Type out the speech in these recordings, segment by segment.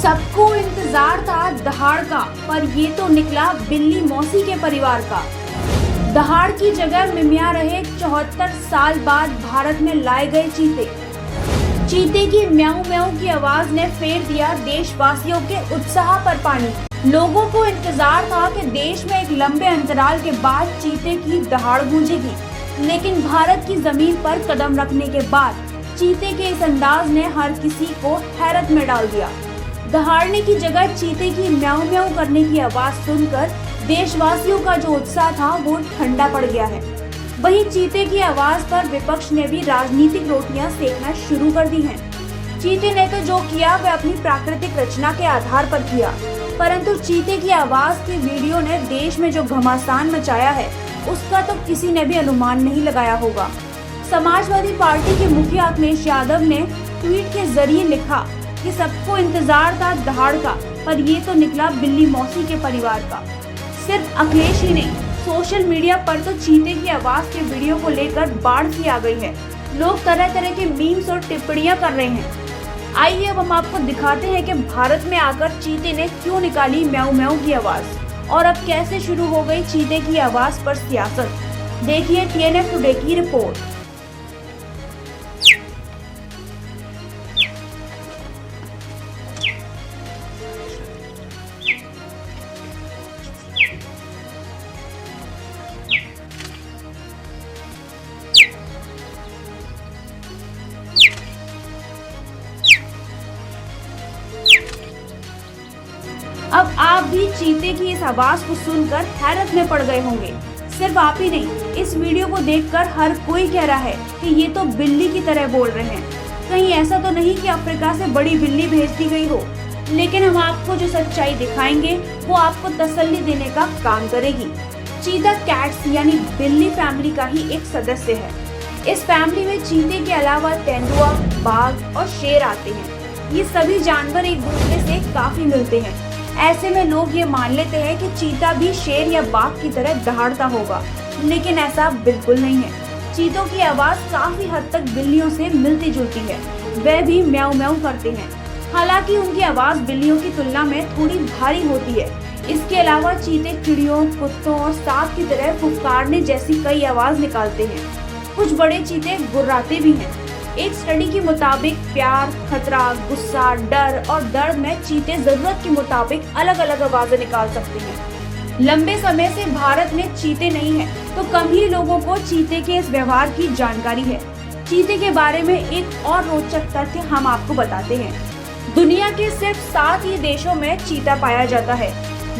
सबको इंतजार था दहाड़ का, पर ये तो निकला बिल्ली मौसी के परिवार का। दहाड़ की जगह मिमिया रहे 74 साल बाद भारत में लाए गए चीते। चीते की म्याऊं म्याऊं की आवाज ने फेर दिया देशवासियों के उत्साह पर पानी। लोगों को इंतजार था कि देश में एक लंबे अंतराल के बाद चीते की दहाड़ गूंजेगी, लेकिन भारत की जमीन पर कदम रखने के बाद चीते के इस अंदाज ने हर किसी को हैरत में डाल दिया। दहाड़ने की जगह चीते की म्याऊं म्याऊं करने की आवाज सुनकर देशवासियों का जो उत्साह था वो ठंडा पड़ गया है। वहीं चीते की आवाज पर विपक्ष ने भी राजनीतिक रोटियां सेकना शुरू कर दी हैं। चीते ने तो जो किया वह अपनी प्राकृतिक रचना के आधार पर किया, परंतु चीते की आवाज के वीडियो ने देश में जो घमासान मचाया है उसका तो किसी ने भी अनुमान नहीं लगाया होगा। समाजवादी पार्टी के मुखिया अखिलेश यादव ने ट्वीट के जरिए लिखा कि सबको इंतजार था दहाड़ का, पर ये तो निकला बिल्ली मौसी के परिवार का। सिर्फ अखिलेश ही नहीं, सोशल मीडिया पर तो चीते की आवाज के वीडियो को लेकर बाढ़ सी आ गई है। लोग तरह तरह के मीम्स और टिप्पणियां कर रहे हैं। आइए अब हम आपको दिखाते हैं कि भारत में आकर चीते ने क्यों निकाली म्याऊं म्याऊं की आवाज और अब कैसे शुरू हो गई चीते की आवाज पर सियासत। देखिए TNF टुडे की रिपोर्ट। अब आप भी चीते की इस आवाज को सुनकर हैरत में पड़ गए होंगे। सिर्फ आप ही नहीं, इस वीडियो को देखकर हर कोई कह रहा है कि ये तो बिल्ली की तरह बोल रहे हैं। कहीं ऐसा तो नहीं कि अफ्रीका से बड़ी बिल्ली भेज दी गई हो। लेकिन हम आपको जो सच्चाई दिखाएंगे वो आपको तसल्ली देने का काम करेगी। चीता कैट्स यानी बिल्ली फैमिली का ही एक सदस्य है। इस फैमिली में चीते के अलावा तेंदुआ, बाघ और शेर आते हैं। ये सभी जानवर एक दूसरे से काफी मिलते हैं। ऐसे में लोग ये मान लेते हैं कि चीता भी शेर या बाघ की तरह दहाड़ता होगा, लेकिन ऐसा बिल्कुल नहीं है। चीतों की आवाज काफी हद तक बिल्लियों से मिलती जुलती है। वह भी म्याऊं म्याऊं करते हैं, हालांकि उनकी आवाज बिल्लियों की तुलना में थोड़ी भारी होती है। इसके अलावा चीते चिड़ियों, कुत्तों और सांप की तरह फुफकारने जैसी कई आवाज निकालते हैं। कुछ बड़े चीते गुर्राते भी हैं। एक स्टडी के मुताबिक प्यार, खतरा, गुस्सा, डर और दर्द में चीते जरूरत के मुताबिक अलग अलग आवाजें निकाल सकते हैं। लंबे समय से भारत में चीते नहीं है, तो कम ही लोगों को चीते के इस व्यवहार की जानकारी है। चीते के बारे में एक और रोचक तथ्य हम आपको बताते हैं। दुनिया के सिर्फ 7 ही देशों में चीता पाया जाता है।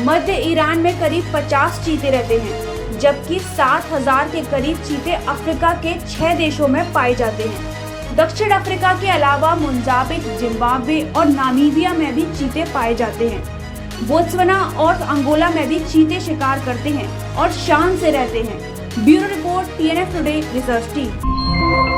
मध्य ईरान में करीब 50 चीते रहते हैं, जबकि 7000 के करीब चीते अफ्रीका के 6 देशों में पाए जाते हैं। दक्षिण अफ्रीका के अलावा मोजाम्बिक, जिम्बाब्वे और नामीबिया में भी चीते पाए जाते हैं। बोत्सवाना और अंगोला में भी चीते शिकार करते हैं और शान से रहते हैं। Bureau report TNF today research team.